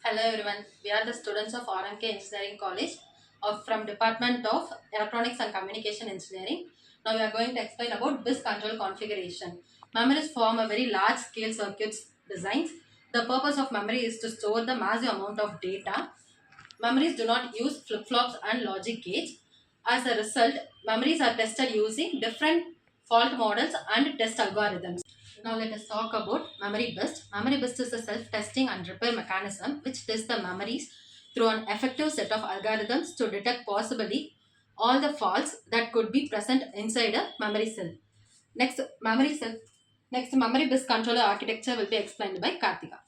Hello everyone, we are the students of RMK Engineering College from Department of Electronics and Communication Engineering. Now we are going to explain about BIS control configuration. Memories form a very large scale circuits designs. The purpose of memory is to store the massive amount of data. Memories do not use flip-flops and logic gate. As a result, memories are tested using different fault models and test algorithms. Now let us talk about memory bust. Memory bust is a self-testing and repair mechanism which tests the memories through an effective set of algorithms to detect possibly all the faults that could be present inside a memory cell. Next, memory cell. Next, memory bus controller architecture will be explained by Kartika.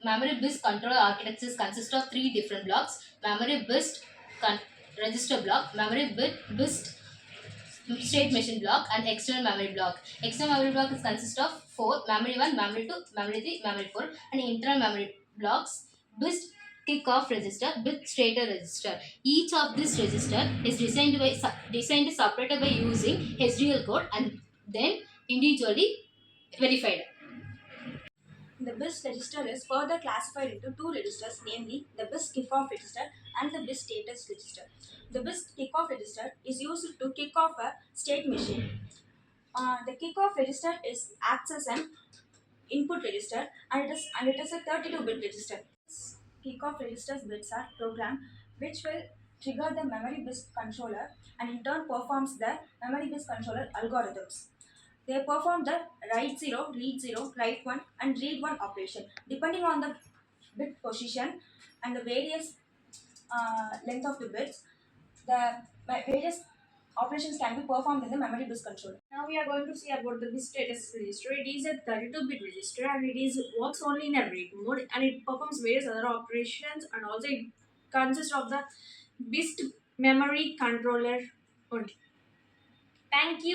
Memory BIST controller architectures consist of three different blocks: memory BIST register block, memory BIST state machine block, and external memory block. External memory block is consist of four: memory 1, memory 2, memory 3, memory 4, and internal memory blocks: BIST kick-off register, BIST stator register. Each of this register is designed separated by using HDL code and then individually verified. The BIS register is further classified into two registers, namely the BIS kickoff register and the BIS status register. The BIS kickoff register is used to kick off a state machine. The kickoff register acts as an input register, and it is a 32-bit register. Kickoff register's bits are programmed which will trigger the memory BIS controller and in turn performs the memory BIS controller algorithms. They perform the write 0, read 0, write 1 and read 1 operation. Depending on the bit position and the various length of the bits, the various operations can be performed in the memory BIS controller. Now we are going to see about the BIS status register. It is a 32-bit register and it is works only in a read mode and it performs various other operations, and also it consists of the BIS memory controller only. Thank you.